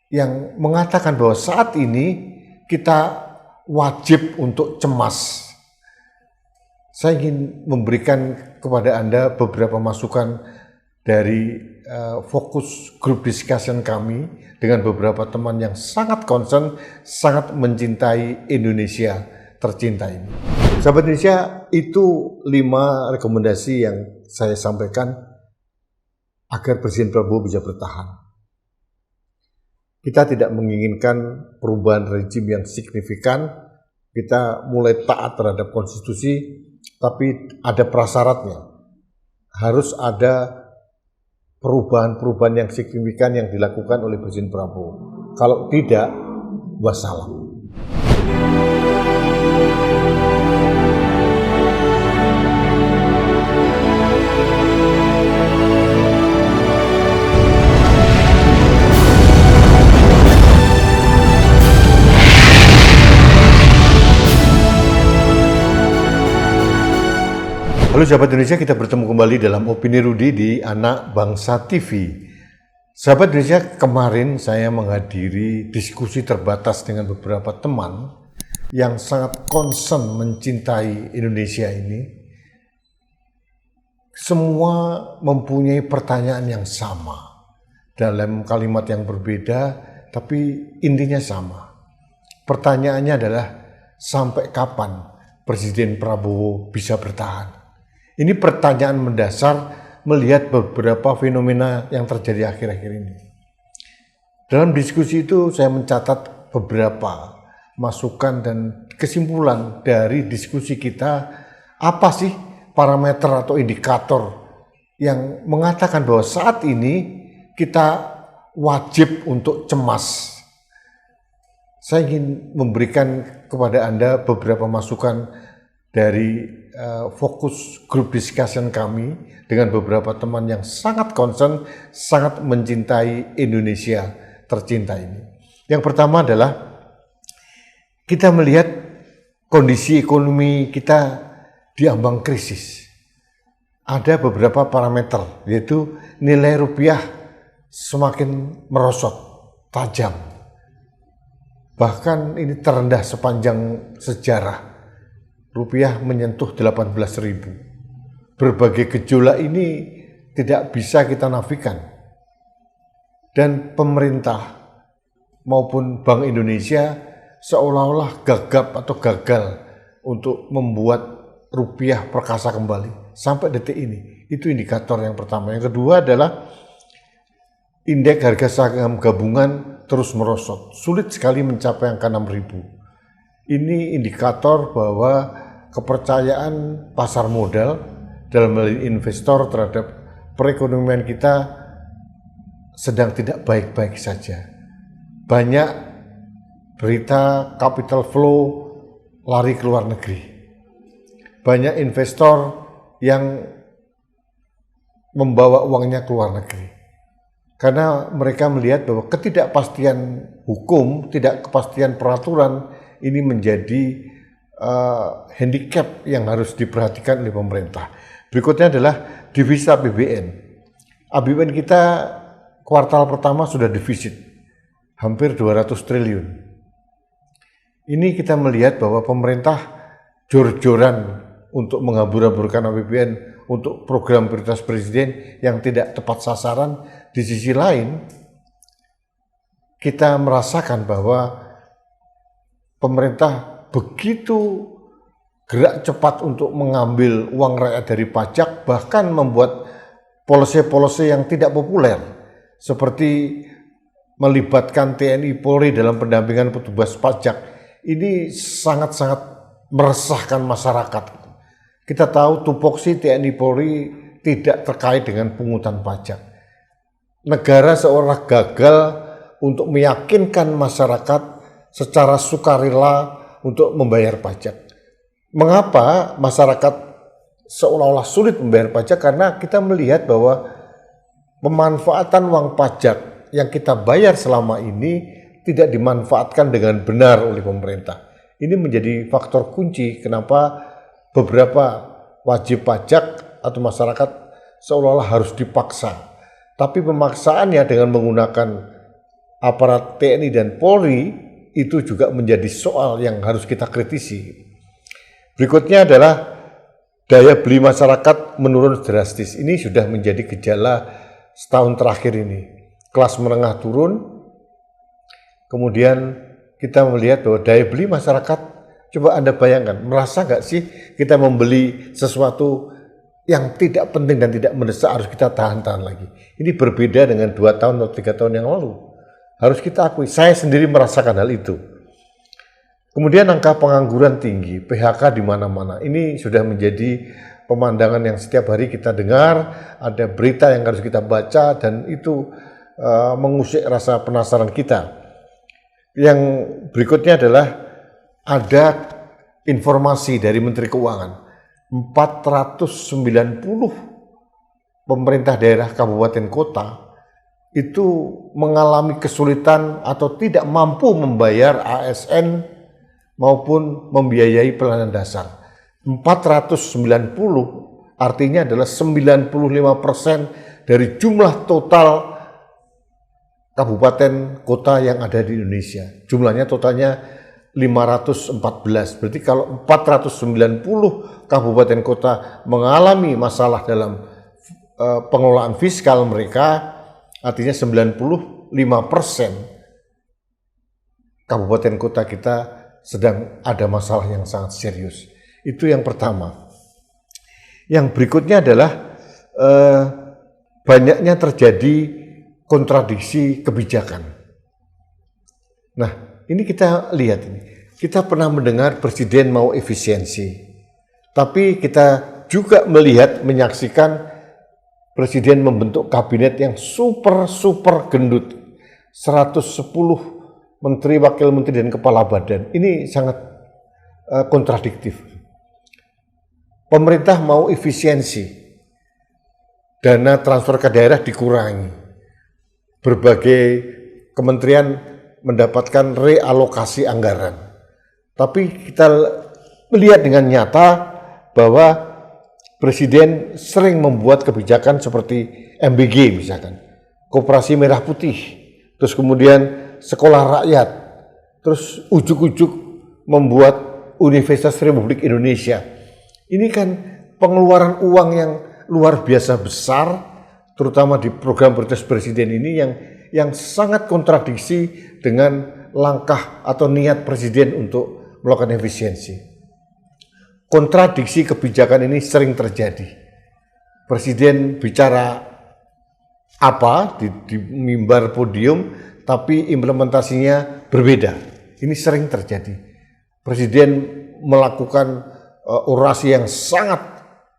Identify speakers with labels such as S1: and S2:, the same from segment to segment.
S1: yang mengatakan bahwa saat ini kita wajib untuk cemas. Saya ingin memberikan kepada Anda beberapa masukan dari fokus group discussion kami dengan beberapa teman yang sangat concern, sangat mencintai Indonesia tercinta ini. Sahabat Indonesia, itu 5 rekomendasi yang saya sampaikan agar Presiden Prabowo bisa bertahan. Kita tidak menginginkan perubahan rezim yang signifikan, kita mulai taat terhadap konstitusi, tapi ada prasyaratnya. Harus ada perubahan-perubahan yang signifikan yang dilakukan oleh Presiden Prabowo. Kalau tidak, wassalam. Halo sahabat Indonesia, kita bertemu kembali dalam Opini Rudi di Anak Bangsa TV. Sahabat Indonesia, kemarin saya menghadiri diskusi terbatas dengan beberapa teman yang sangat concern mencintai Indonesia ini. Semua mempunyai pertanyaan yang sama dalam kalimat yang berbeda, tapi intinya sama. Pertanyaannya adalah, sampai kapan Presiden Prabowo bisa bertahan? Ini pertanyaan mendasar melihat beberapa fenomena yang terjadi akhir-akhir ini. Dalam diskusi itu saya mencatat beberapa masukan dan kesimpulan dari diskusi kita. Apa sih parameter atau indikator yang mengatakan bahwa saat ini kita wajib untuk cemas? Saya ingin memberikan kepada Anda beberapa masukan dari fokus group discussion kami dengan beberapa teman yang sangat concern, sangat mencintai Indonesia tercinta ini. Yang pertama adalah kita melihat kondisi ekonomi kita di ambang krisis. Ada beberapa parameter, yaitu nilai rupiah semakin merosot tajam. Bahkan ini terendah sepanjang sejarah. Rupiah menyentuh 18.000. Berbagai gejolak ini tidak bisa kita nafikan. Dan pemerintah maupun Bank Indonesia seolah-olah gagap atau gagal untuk membuat rupiah perkasa kembali sampai detik ini. Itu indikator yang pertama. Yang kedua adalah indeks harga saham gabungan terus merosot. Sulit sekali mencapai angka 6.000. Ini indikator bahwa kepercayaan pasar modal dalam hal investor terhadap perekonomian kita sedang tidak baik-baik saja. Banyak berita capital flow lari ke luar negeri. Banyak investor yang membawa uangnya ke luar negeri. Karena mereka melihat bahwa ketidakpastian hukum, ketidakpastian peraturan ini menjadi handicap yang harus diperhatikan oleh pemerintah. Berikutnya adalah devisa APBN. APBN kita kuartal pertama sudah defisit, hampir 200 triliun. Ini kita melihat bahwa pemerintah jor-joran untuk menghambur-hamburkan APBN untuk program prioritas presiden yang tidak tepat sasaran. Di sisi lain, kita merasakan bahwa pemerintah begitu gerak cepat untuk mengambil uang rakyat dari pajak, bahkan membuat polisi-polisi yang tidak populer, seperti melibatkan TNI Polri dalam pendampingan petugas pajak. Ini sangat-sangat meresahkan masyarakat. Kita tahu tupoksi TNI Polri tidak terkait dengan pungutan pajak. Negara seolah gagal untuk meyakinkan masyarakat secara sukarela untuk membayar pajak. Mengapa masyarakat seolah-olah sulit membayar pajak? Karena kita melihat bahwa pemanfaatan uang pajak yang kita bayar selama ini tidak dimanfaatkan dengan benar oleh pemerintah. Ini menjadi faktor kunci kenapa beberapa wajib pajak atau masyarakat seolah-olah harus dipaksa. Tapi pemaksaannya dengan menggunakan aparat TNI dan Polri itu juga menjadi soal yang harus kita kritisi. Berikutnya adalah daya beli masyarakat menurun drastis. Ini sudah menjadi gejala setahun terakhir ini. Kelas menengah turun, kemudian kita melihat bahwa daya beli masyarakat, coba Anda bayangkan, merasa nggak sih kita membeli sesuatu yang tidak penting dan tidak mendesak harus kita tahan-tahan lagi. Ini berbeda dengan 2 tahun atau 3 tahun yang lalu. Harus kita akui, saya sendiri merasakan hal itu. Kemudian angka pengangguran tinggi, PHK di mana-mana. Ini sudah menjadi pemandangan yang setiap hari kita dengar, ada berita yang harus kita baca, dan itu mengusik rasa penasaran kita. Yang berikutnya adalah ada informasi dari Menteri Keuangan, 490 pemerintah daerah kabupaten kota itu mengalami kesulitan atau tidak mampu membayar ASN maupun membiayai pelayanan dasar. 490 artinya adalah 95% dari jumlah total kabupaten kota yang ada di Indonesia. Jumlahnya totalnya 514. Berarti kalau 490 kabupaten kota mengalami masalah dalam pengelolaan fiskal mereka, artinya 95% kabupaten kota kita sedang ada masalah yang sangat serius. Itu yang pertama. Yang berikutnya adalah banyaknya terjadi kontradiksi kebijakan. Nah, ini kita lihat ini. Kita pernah mendengar presiden mau efisiensi. Tapi kita juga melihat, menyaksikan presiden membentuk kabinet yang super gendut. 110 menteri, wakil menteri, dan kepala badan. Ini sangat kontradiktif. Pemerintah mau efisiensi. Dana transfer ke daerah dikurangi. Berbagai kementerian mendapatkan realokasi anggaran. Tapi kita melihat dengan nyata bahwa presiden sering membuat kebijakan seperti MBG misalkan, Koperasi Merah Putih, terus kemudian sekolah rakyat, terus ujuk-ujuk membuat Universitas Republik Indonesia. Ini kan pengeluaran uang yang luar biasa besar, terutama di program prioritas presiden ini yang sangat kontradiksi dengan langkah atau niat presiden untuk melakukan efisiensi. Kontradiksi kebijakan ini sering terjadi. Presiden bicara apa di mimbar podium, tapi implementasinya berbeda. Ini sering terjadi. Presiden melakukan orasi yang sangat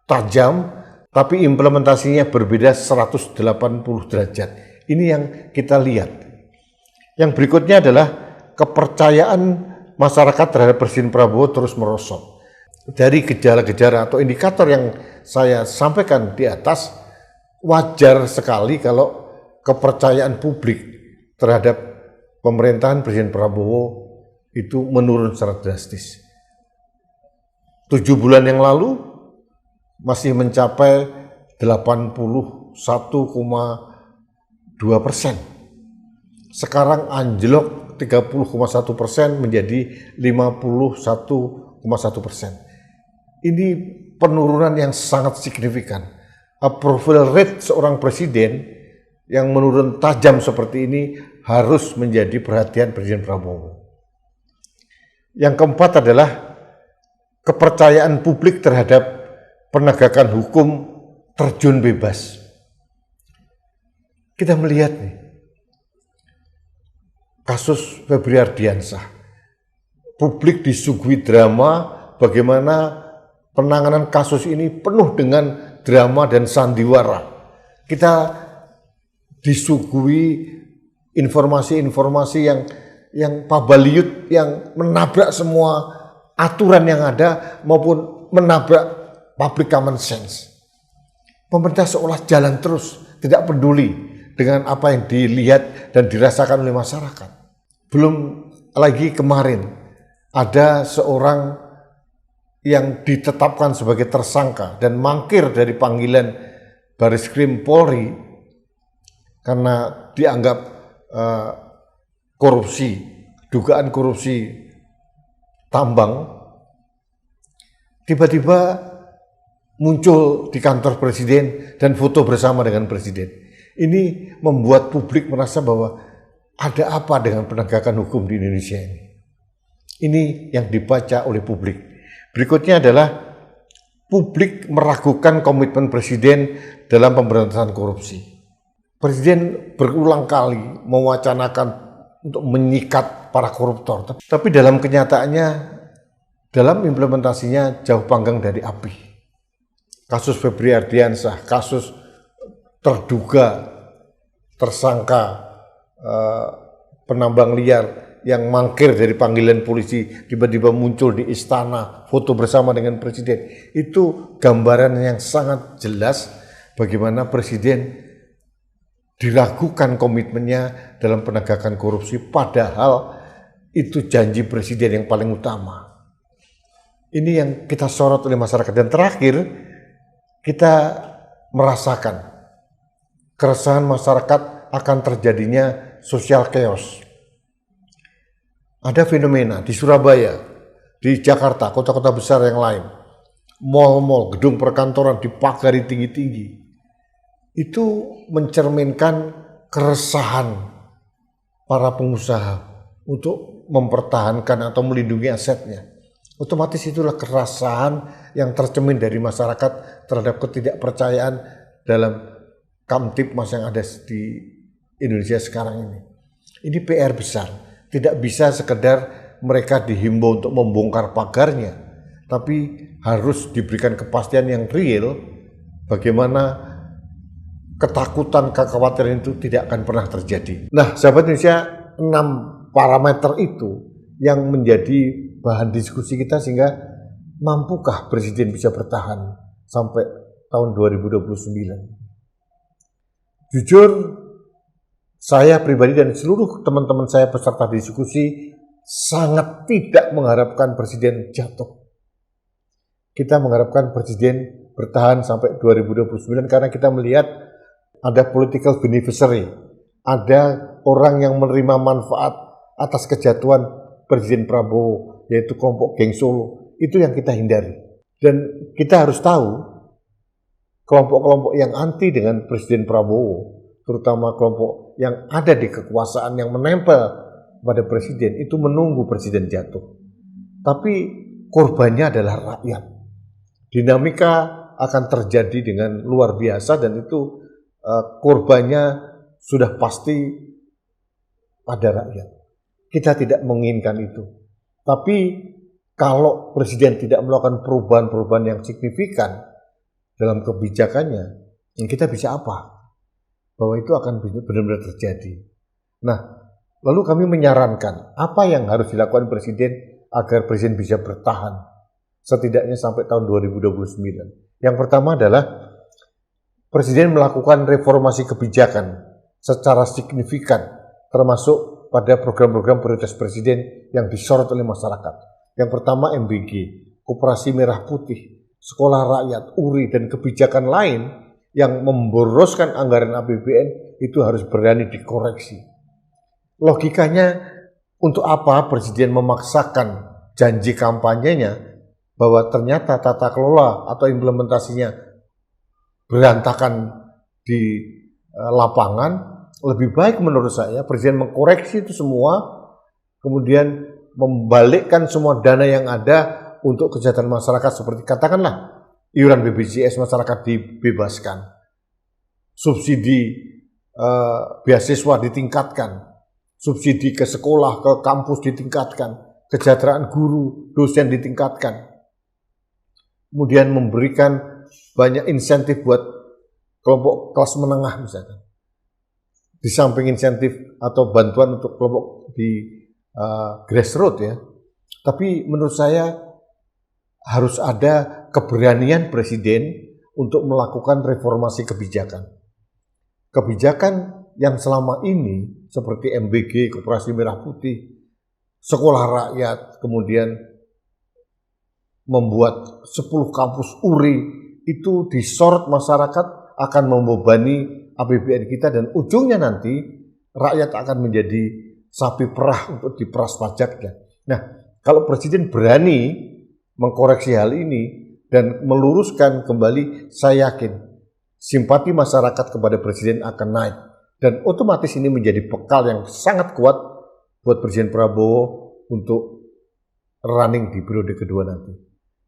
S1: tajam, tapi implementasinya berbeda 180 derajat. Ini yang kita lihat. Yang berikutnya adalah kepercayaan masyarakat terhadap Presiden Prabowo terus merosot. Dari gejala-gejala atau indikator yang saya sampaikan di atas, wajar sekali kalau kepercayaan publik terhadap pemerintahan Presiden Prabowo itu menurun secara drastis. 7 bulan yang lalu masih mencapai 81,2%. Sekarang anjlok 30,1% menjadi 51,1%. Ini penurunan yang sangat signifikan. Approval rate seorang presiden yang menurun tajam seperti ini harus menjadi perhatian Presiden Prabowo. Yang keempat adalah kepercayaan publik terhadap penegakan hukum terjun bebas. Kita melihat nih, kasus Febri Ardiansah. Publik disuguhi drama bagaimana penanganan kasus ini penuh dengan drama dan sandiwara. Kita disuguhi informasi-informasi yang pabaliut, yang menabrak semua aturan yang ada maupun menabrak public common sense. Pemerintah seolah jalan terus, tidak peduli dengan apa yang dilihat dan dirasakan oleh masyarakat. Belum lagi kemarin ada seorang yang ditetapkan sebagai tersangka dan mangkir dari panggilan Bareskrim Polri karena dianggap korupsi, dugaan korupsi tambang, tiba-tiba muncul di kantor presiden dan foto bersama dengan presiden. Ini membuat publik merasa bahwa ada apa dengan penegakan hukum di Indonesia ini. Ini yang dibaca oleh publik. Berikutnya adalah publik meragukan komitmen presiden dalam pemberantasan korupsi. Presiden berulang kali mewacanakan untuk menyikat para koruptor, tapi dalam kenyataannya, dalam implementasinya jauh panggang dari api. Kasus Febri Ardiansyah, kasus terduga tersangka penambang liar yang mangkir dari panggilan polisi, tiba-tiba muncul di istana, foto bersama dengan presiden. Itu gambaran yang sangat jelas bagaimana presiden diragukan komitmennya dalam penegakan korupsi, padahal itu janji presiden yang paling utama. Ini yang kita sorot oleh masyarakat. Dan terakhir, kita merasakan keresahan masyarakat akan terjadinya social chaos. Ada fenomena di Surabaya, di Jakarta, kota-kota besar yang lain, mal-mal, gedung perkantoran dipagari tinggi-tinggi. Itu mencerminkan keresahan para pengusaha untuk mempertahankan atau melindungi asetnya. Otomatis itulah keresahan yang tercermin dari masyarakat terhadap ketidakpercayaan dalam Kamtibmas yang ada di Indonesia sekarang ini. Ini PR besar. Tidak bisa sekedar mereka dihimbau untuk membongkar pagarnya, tapi harus diberikan kepastian yang real bagaimana ketakutan, kekhawatiran itu tidak akan pernah terjadi. Nah, sahabat Indonesia, 6 parameter itu yang menjadi bahan diskusi kita sehingga mampukah presiden bisa bertahan sampai tahun 2029? Jujur, saya pribadi dan seluruh teman-teman saya peserta diskusi sangat tidak mengharapkan presiden jatuh. Kita mengharapkan presiden bertahan sampai 2029 karena kita melihat ada political beneficiary, ada orang yang menerima manfaat atas kejatuhan Presiden Prabowo, yaitu kelompok geng Solo. Itu yang kita hindari. Dan kita harus tahu kelompok-kelompok yang anti dengan Presiden Prabowo, terutama kelompok yang ada di kekuasaan yang menempel pada presiden, itu menunggu presiden jatuh. Tapi korbannya adalah rakyat. Dinamika akan terjadi dengan luar biasa dan itu korbannya sudah pasti pada rakyat. Kita tidak menginginkan itu. Tapi kalau presiden tidak melakukan perubahan-perubahan yang signifikan dalam kebijakannya, kita bisa apa? Bahwa itu akan benar-benar terjadi. Nah, lalu kami menyarankan apa yang harus dilakukan presiden agar presiden bisa bertahan setidaknya sampai tahun 2029. Yang pertama adalah presiden melakukan reformasi kebijakan secara signifikan, termasuk pada program-program prioritas presiden yang disorot oleh masyarakat. Yang pertama MBG, Koperasi Merah Putih, Sekolah Rakyat, URI, dan kebijakan lain yang memboroskan anggaran APBN itu harus berani dikoreksi. Logikanya, untuk apa presiden memaksakan janji kampanyenya bahwa ternyata tata kelola atau implementasinya berantakan di lapangan? Lebih baik menurut saya presiden mengkoreksi itu semua, kemudian membalikkan semua dana yang ada untuk kesejahteraan masyarakat, seperti katakanlah iuran BPJS masyarakat dibebaskan, subsidi beasiswa ditingkatkan, subsidi ke sekolah, ke kampus ditingkatkan, kesejahteraan guru, dosen ditingkatkan, kemudian memberikan banyak insentif buat kelompok kelas menengah misalkan. Di samping insentif atau bantuan untuk kelompok di grassroots ya. Tapi menurut saya harus ada keberanian presiden untuk melakukan reformasi kebijakan. Kebijakan yang selama ini seperti MBG, Koperasi Merah Putih, Sekolah Rakyat, kemudian membuat 10 kampus URI itu disorot masyarakat akan membebani APBN kita dan ujungnya nanti rakyat akan menjadi sapi perah untuk diperas pajaknya. Nah, kalau presiden berani mengkoreksi hal ini dan meluruskan kembali, saya yakin simpati masyarakat kepada presiden akan naik. Dan otomatis ini menjadi bekal yang sangat kuat buat Presiden Prabowo untuk running di periode kedua nanti.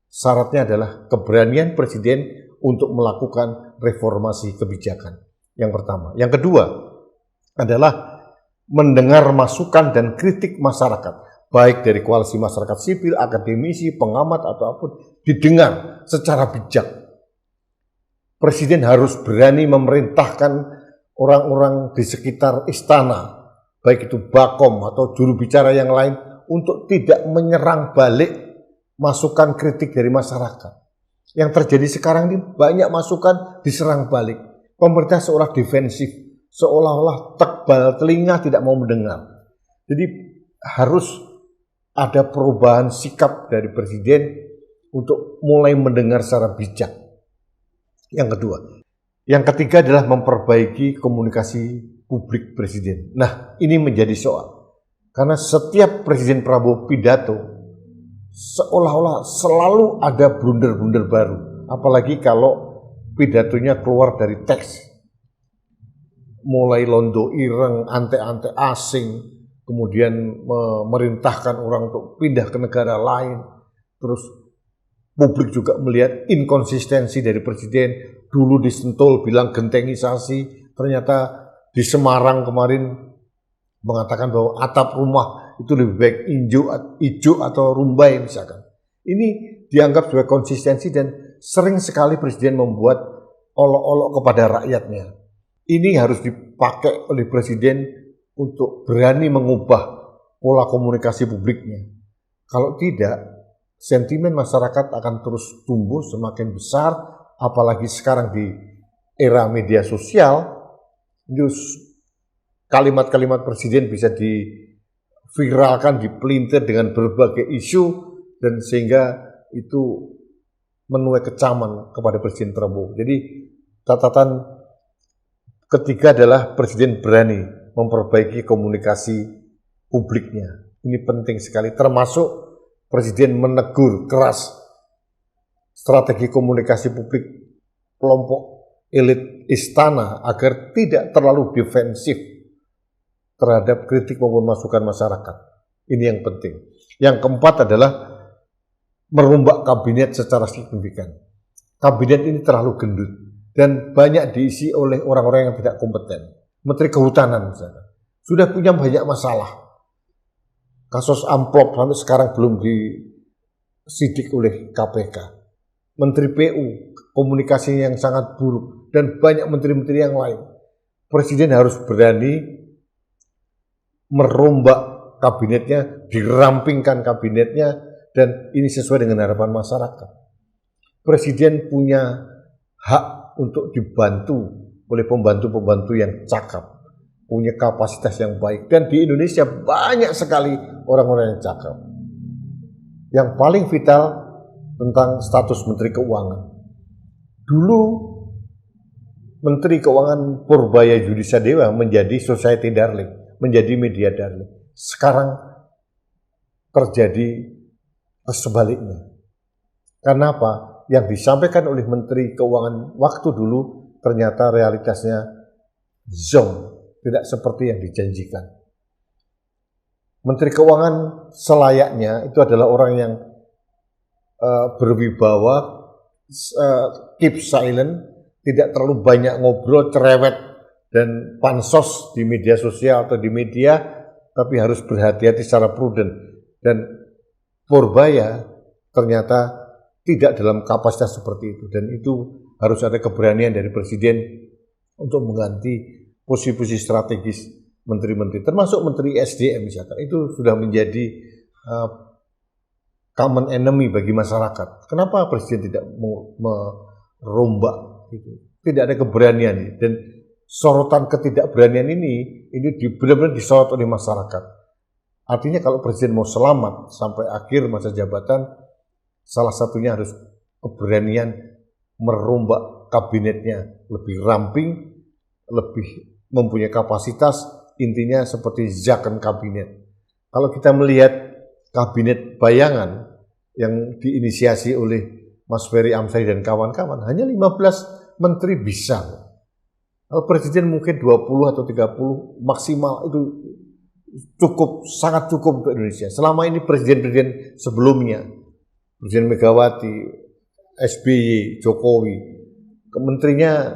S1: Syaratnya adalah keberanian presiden untuk melakukan reformasi kebijakan. Yang pertama. Yang kedua adalah mendengar masukan dan kritik masyarakat, baik dari koalisi masyarakat sipil, akademisi, pengamat, atau apapun, didengar secara bijak. Presiden harus berani memerintahkan orang-orang di sekitar istana, baik itu Bakom atau juru bicara yang lain, untuk tidak menyerang balik masukan kritik dari masyarakat. Yang terjadi sekarang ini banyak masukan diserang balik. Pemerintah seolah defensif, seolah-olah tebal telinga tidak mau mendengar. Jadi harus ada perubahan sikap dari presiden untuk mulai mendengar secara bijak. Yang kedua. Yang ketiga adalah memperbaiki komunikasi publik presiden. Nah, ini menjadi soal. Karena setiap Presiden Prabowo pidato, seolah-olah selalu ada blunder-blunder baru. Apalagi kalau pidatonya keluar dari teks. Mulai londo ireng, ante-ante asing, kemudian memerintahkan orang untuk pindah ke negara lain. Terus publik juga melihat inkonsistensi dari presiden. Dulu di Sentul bilang gentengisasi, ternyata di Semarang kemarin mengatakan bahwa atap rumah itu lebih baik hijau atau rumbai misalkan. Ini dianggap sebagai konsistensi dan sering sekali presiden membuat olok-olok kepada rakyatnya. Ini harus dipakai oleh presiden untuk berani mengubah pola komunikasi publiknya. Kalau tidak, sentimen masyarakat akan terus tumbuh semakin besar. Apalagi sekarang di era media sosial, kalimat-kalimat presiden bisa diviralkan, dipelintir dengan berbagai isu, dan sehingga itu menuai kecaman kepada Presiden Prabowo. Jadi catatan ketiga adalah presiden berani memperbaiki komunikasi publiknya. Ini penting sekali, termasuk presiden menegur keras strategi komunikasi publik kelompok elit istana agar tidak terlalu defensif terhadap kritik maupun masukan masyarakat. Ini yang penting. Yang keempat adalah merombak kabinet secara signifikan. Kabinet ini terlalu gendut dan banyak diisi oleh orang-orang yang tidak kompeten. Menteri Kehutanan misalnya sudah punya banyak masalah. Kasus amplop sampai sekarang belum disidik oleh KPK. Menteri PU, komunikasinya yang sangat buruk, dan banyak menteri-menteri yang lain. Presiden harus berani merombak kabinetnya, dirampingkan kabinetnya, dan ini sesuai dengan harapan masyarakat. Presiden punya hak untuk dibantu oleh pembantu-pembantu yang cakap, punya kapasitas yang baik, dan di Indonesia banyak sekali orang-orang yang cakap. Yang paling vital tentang status Menteri Keuangan. Dulu Menteri Keuangan Purbaya Yudisadewa menjadi society darling, menjadi media darling. Sekarang terjadi sebaliknya. Karena apa? Yang disampaikan oleh Menteri Keuangan waktu dulu ternyata realitasnya zonk, tidak seperti yang dijanjikan. Menteri Keuangan selayaknya itu adalah orang yang berwibawa, keep silent, tidak terlalu banyak ngobrol, cerewet, dan pansos di media sosial atau di media, tapi harus berhati-hati secara prudent. Dan Purbaya ternyata tidak dalam kapasitas seperti itu, dan itu harus ada keberanian dari presiden untuk mengganti posisi-posisi strategis menteri-menteri, termasuk menteri SDM misalkan, itu sudah menjadi common enemy bagi masyarakat. Kenapa presiden tidak merombak itu? Tidak ada keberanian, dan sorotan ketidakberanian ini benar-benar disorot oleh masyarakat. Artinya kalau presiden mau selamat sampai akhir masa jabatan, salah satunya harus keberanian merombak kabinetnya lebih ramping, lebih mempunyai kapasitas, intinya seperti zakon kabinet. Kalau kita melihat kabinet bayangan yang diinisiasi oleh Mas Ferry Amsari dan kawan-kawan, hanya 15 menteri bisa. Kalau presiden mungkin 20 atau 30 maksimal, itu cukup, sangat cukup untuk Indonesia. Selama ini presiden-presiden sebelumnya, Presiden Megawati, SBY, Jokowi, kementerinya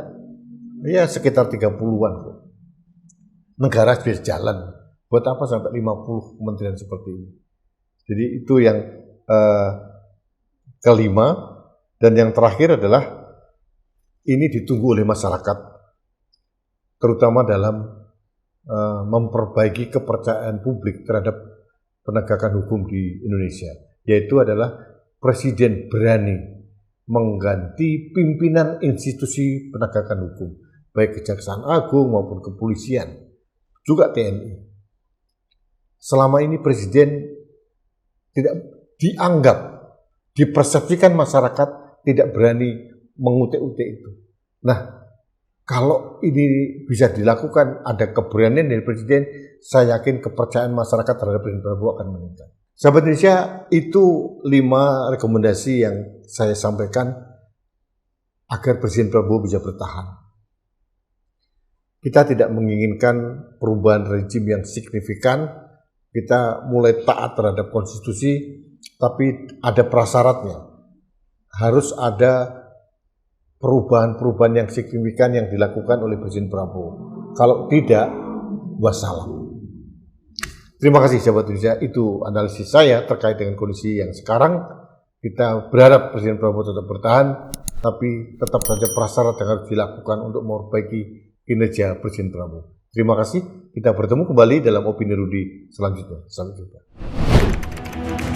S1: ya sekitar 30-an kok. Negara bisa jalan. Buat apa sampai 50 kementerian seperti ini? Jadi itu yang kelima. Dan yang terakhir adalah ini ditunggu oleh masyarakat, terutama dalam memperbaiki kepercayaan publik terhadap penegakan hukum di Indonesia, yaitu adalah Presiden berani mengganti pimpinan institusi penegakan hukum, baik Kejaksaan Agung maupun kepolisian, juga TNI. Selama ini Presiden tidak dianggap, dipersepsikan masyarakat tidak berani mengutik-utik itu. Nah, kalau ini bisa dilakukan, ada keberanian dari Presiden, saya yakin kepercayaan masyarakat terhadap Presiden Prabowo akan meningkat. Sahabat Indonesia, itu 5 rekomendasi yang saya sampaikan agar Presiden Prabowo bisa bertahan. Kita tidak menginginkan perubahan rezim yang signifikan, kita mulai taat terhadap konstitusi, tapi ada prasyaratnya. Harus ada perubahan-perubahan yang signifikan yang dilakukan oleh Presiden Prabowo. Kalau tidak, wassalam. Terima kasih sahabat Indonesia, itu analisis saya terkait dengan kondisi yang sekarang. Kita berharap Presiden Prabowo tetap bertahan, tapi tetap saja prasyarat yang harus dilakukan untuk memperbaiki kinerja Presiden Prabowo. Terima kasih, kita bertemu kembali dalam Opini Rudy selanjutnya. Sampai jumpa.